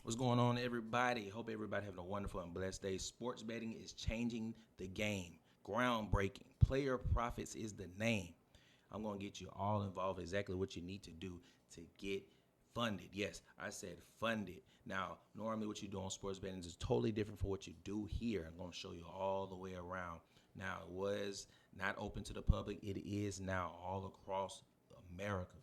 What's going on, everybody? Hope everybody having a wonderful and blessed day. Sports betting is changing the game. Groundbreaking. Player profits is the name. I'm going to get you all involved exactly what you need to do to get funded. Yes, I said funded. Now, normally what you do on sports betting is totally different from what you do here. I'm going to show you all the way around. Now, it was not open to the public. It is now all across America.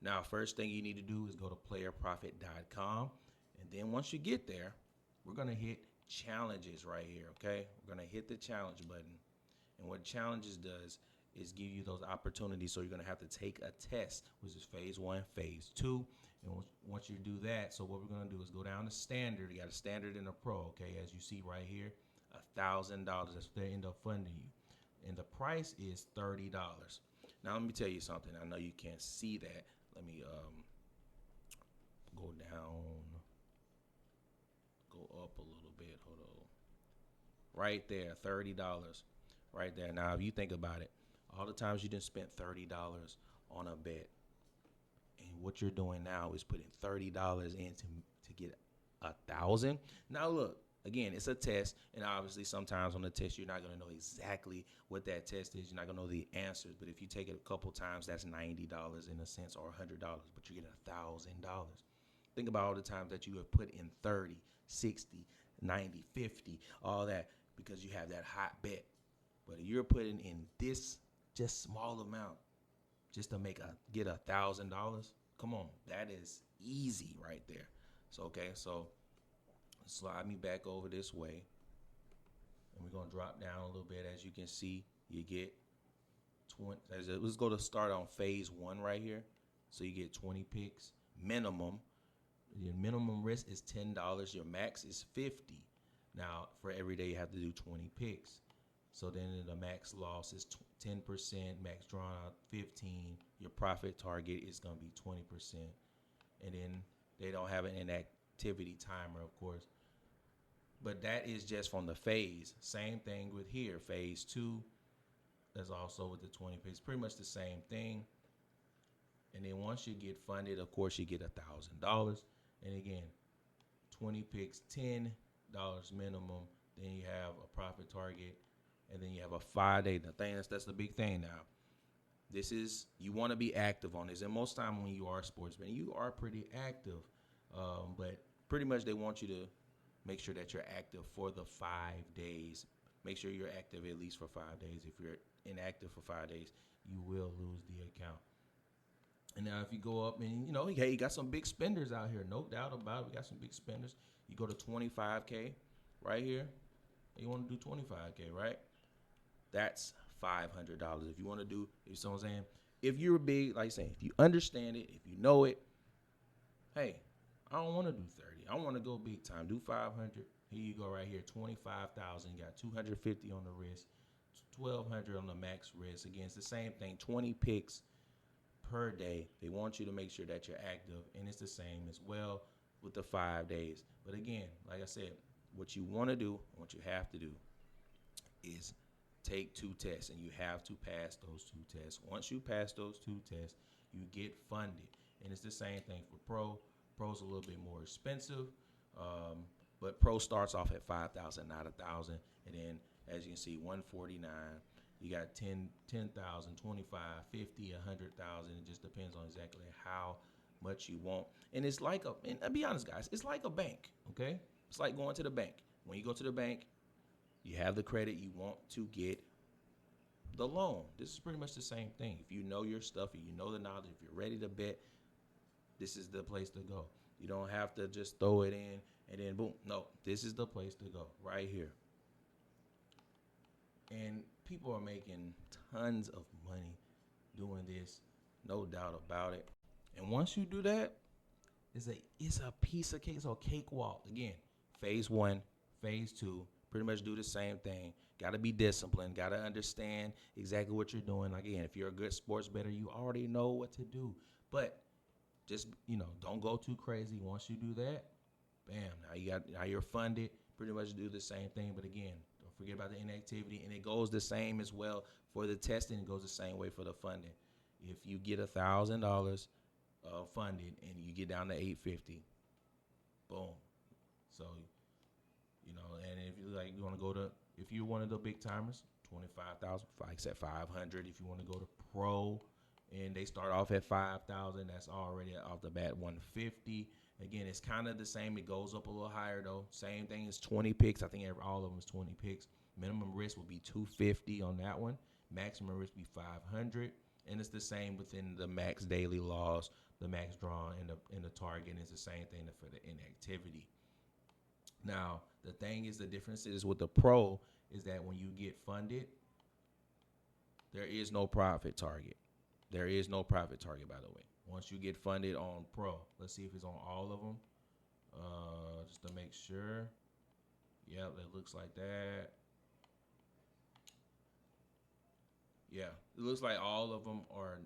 Now, first thing you need to do is go to playerprofit.com. And then once you get there, we're going to hit challenges right here, okay? We're going to hit the challenge button. And what challenges does is give you those opportunities. So you're going to have to take a test, which is phase 1, phase 2. And once you do that, so what we're going to do is go down to standard. You got a standard and a pro, okay? As you see right here, $1,000. That's what they end up funding you. And the price is $30. Now, let me tell you something. I know you can't see that. Let me go down, go up a little bit. Hold on. Right there, $30. Right there. Now, if you think about it, all the times you didn't spend $30 on a bet, and what you're doing now is putting $30 in to get 1,000. Now, look. Again, it's a test, and obviously sometimes on the test you're not going to know exactly what that test is. You're not going to know the answers, but if you take it a couple times, that's $90 in a sense, or $100, but you're getting $1,000. Think about all the times that you have put in 30, 60, 90, 50, all that, because you have that hot bet. But if you're putting in this just small amount just to get $1,000, come on, that is easy right there. So slide me back over this way, and we're going to drop down a little bit. As you can see, you get 20. Let's go to start on phase 1 right here. So you get 20 picks minimum. Your minimum risk is $10. Your max is $50. Now, for every day you have to do 20 picks. So then the max loss is 10%, max drawn out 15. Your profit target is going to be 20%. And then they don't have an inactivity timer, of course. But that is just from the phase. Same thing with here, phase 2. That's also with the 20 picks. Pretty much the same thing. And then once you get funded, of course, you get $1,000. And again, 20 picks, $10 minimum. Then you have a profit target. And then you have a 5-day. The thing that's the big thing now. This is, you want to be active on this. And most time when you are a sportsman, you are pretty active. But pretty much they want you to make sure that you're active for the 5 days. Make sure you're active at least for 5 days. If you're inactive for 5 days, you will lose the account. And now if you go up and, hey, you got some big spenders out here. No doubt about it. We got some big spenders. You go to 25K right here. You want to do 25K, right? That's $500. If you want to do, you know what I'm saying? If you're big, like I say, if you understand it, if you know it, hey, I don't want to do 30. I want to go big time. Do 500. Here you go right here. 25,000. You got 250 on the wrist. 1,200 on the max risk. Again, it's the same thing. 20 picks per day. They want you to make sure that you're active, and it's the same as well with the 5 days. But again, like I said, what you want to do, what you have to do, is take 2 tests, and you have to pass those 2 tests. Once you pass those 2 tests, you get funded, and it's the same thing for pro. Pro's a little bit more expensive, but pro starts off at $5,000, not $1,000. And then, as you can see, $149. You got 10,000, 25, 50, 100,000. It just depends on exactly how much you want. And it's like and I'll be honest, guys, it's like a bank. Okay, it's like going to the bank. When you go to the bank, you have the credit, you want to get the loan. This is pretty much the same thing. If you know your stuff and you know the knowledge, if you're ready to bet, this is the place to go. You don't have to just throw it in and then boom. No, this is the place to go right here. And people are making tons of money doing this, no doubt about it. And once you do that, it's a piece of cake, it's a cakewalk. Again, phase 1, phase 2, pretty much do the same thing. Got to be disciplined. Got to understand exactly what you're doing. Like, again, if you're a good sports bettor, you already know what to do. But just, don't go too crazy. Once you do that, bam, now you're funded. Pretty much do the same thing. But again, don't forget about the inactivity. And it goes the same as well for the testing. It goes the same way for the funding. If you get $1,000 funded and you get down to $850, boom, So, and if you want to go to, if you're one of the big timers, 25,000, like I said, 500. If you want to go to pro, and they start off at 5,000, that's already off the bat 150. Again, it's kind of the same. It goes up a little higher though. Same thing as 20 picks. I think all of them is 20 picks. Minimum risk will be 250 on that one. Maximum risk will be 500, and it's the same within the max daily loss, the max draw, and the target is the same thing for the inactivity. Now, the thing is, the difference is with the pro is that when you get funded, there is no profit target. There is no profit target, by the way. Once you get funded on pro, let's see if it's on all of them, just to make sure. Yep, it looks like that. Yeah, it looks like all of them are.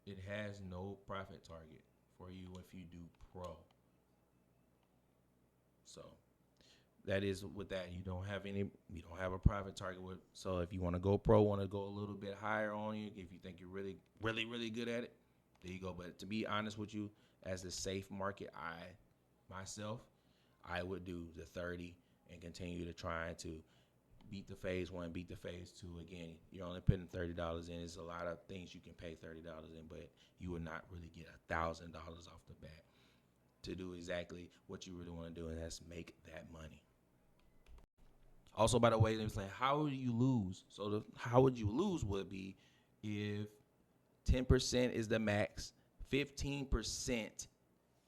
It has no profit target for you if you do pro. So that is with that. You don't have a profit target with. So if you want to go pro, want to go a little bit higher on you, if you think you're really, really, really good at it, there you go. But to be honest with you, as the safe market, I would do the 30 and continue to try to beat the phase one, beat the phase two. Again, you're only putting $30 in. There's a lot of things you can pay $30 in, but you would not really get $1,000 off the bat to do exactly what you really want to do, and that's make that money. Also, by the way, they was like, how would you lose? So how would you lose would be if 10% is the max, 15%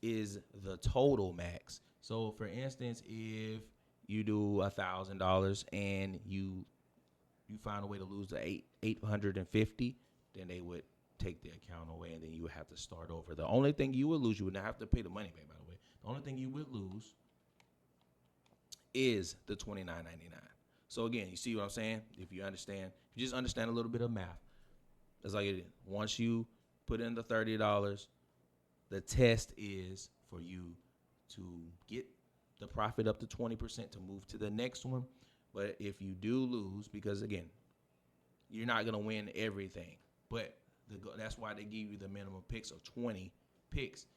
is the total max. So for instance, if you do $1,000 and you find a way to lose the 850, then they would take the account away, and then you would have to start over. The only thing you would lose, you would not have to pay the money back, by the way. The only thing you would lose is the $29.99. So again, you see what I'm saying? If you just understand a little bit of math, that's like it is. Once you put in the $30, the test is for you to get the profit up to 20% to move to the next one. But if you do lose, because again, you're not going to win everything, but that's why they give you the minimum picks of 20 picks.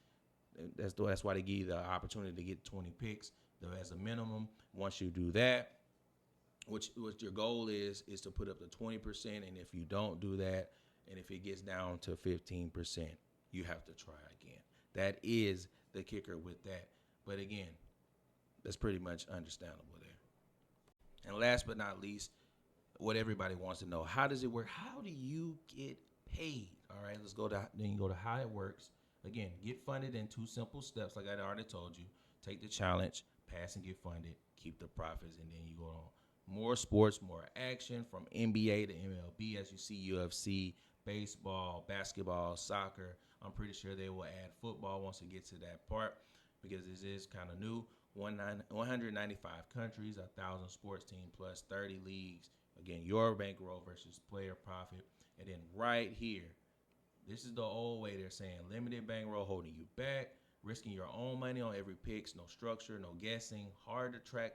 That's why they give you the opportunity to get 20 picks as a minimum. Once you do that, what your goal is to put up to 20%. And if you don't do that, and if it gets down to 15%, you have to try again. That is the kicker with that. But again, that's pretty much understandable there. And last but not least, what everybody wants to know, how does it work? How do you get paid? All right, let's go to how it works. Again, get funded in 2 simple steps, like I already told you. Take the challenge, pass and get funded, keep the profits, and then you go on. More sports, more action, from NBA to MLB, as you see UFC, baseball, basketball, soccer. I'm pretty sure they will add football once it gets to that part, because this is kind of new. 195 countries, 1,000 sports teams plus 30 leagues. Again, your bankroll versus player profit. And then right here, this is the old way they're saying limited bankroll holding you back, risking your own money on every picks, no structure, no guessing, hard to track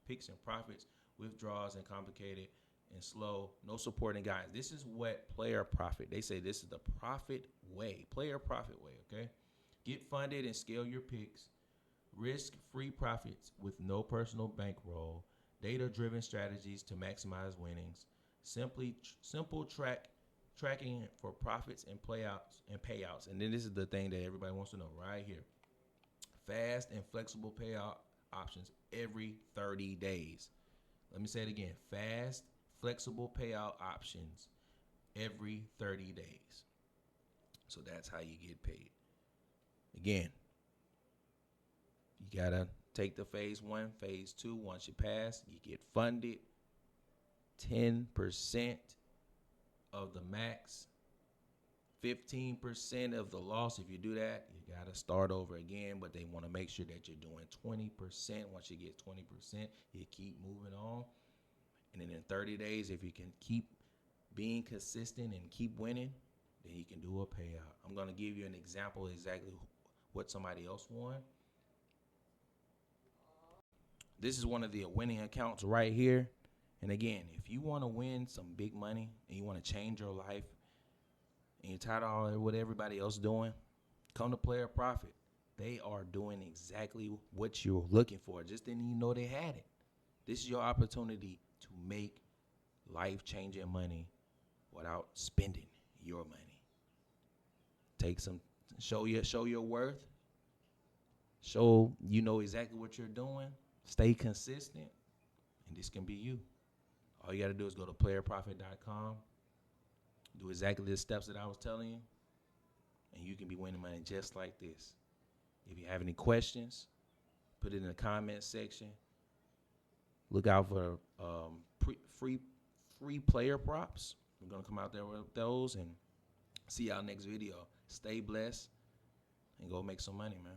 picks and profits, withdrawals and complicated and slow, no supporting guidance. This is what player profit. They say this is the profit way, player profit way, okay? Get funded and scale your picks. Risk-free profits with no personal bankroll. Data-driven strategies to maximize winnings. Simple tracking for profits and payouts. And then this is the thing that everybody wants to know right here. Fast and flexible payout options every 30 days. Let me say it again. Fast, flexible payout options every 30 days. So that's how you get paid. Again, you got to take the phase 1, phase 2. Once you pass, you get funded. 10% of the max, 15% of the loss. If you do that, you got to start over again, but they want to make sure that you're doing 20%. Once you get 20%, you keep moving on. And then in 30 days, if you can keep being consistent and keep winning, then you can do a payout. I'm going to give you an example of exactly what somebody else won. This is one of the winning accounts right here. And again, if you want to win some big money and you want to change your life and you're tired of all what everybody else doing, come to Player Profit. They are doing exactly what you're looking for. Just didn't even know they had it. This is your opportunity to make life-changing money without spending your money. Take some, show your worth. Show you know exactly what you're doing. Stay consistent, and this can be you. All you got to do is go to playerprofit.com, do exactly the steps that I was telling you, and you can be winning money just like this. If you have any questions, put it in the comment section. Look out for free player props. We're gonna come out there with those and see y'all next video. Stay blessed and go make some money, man.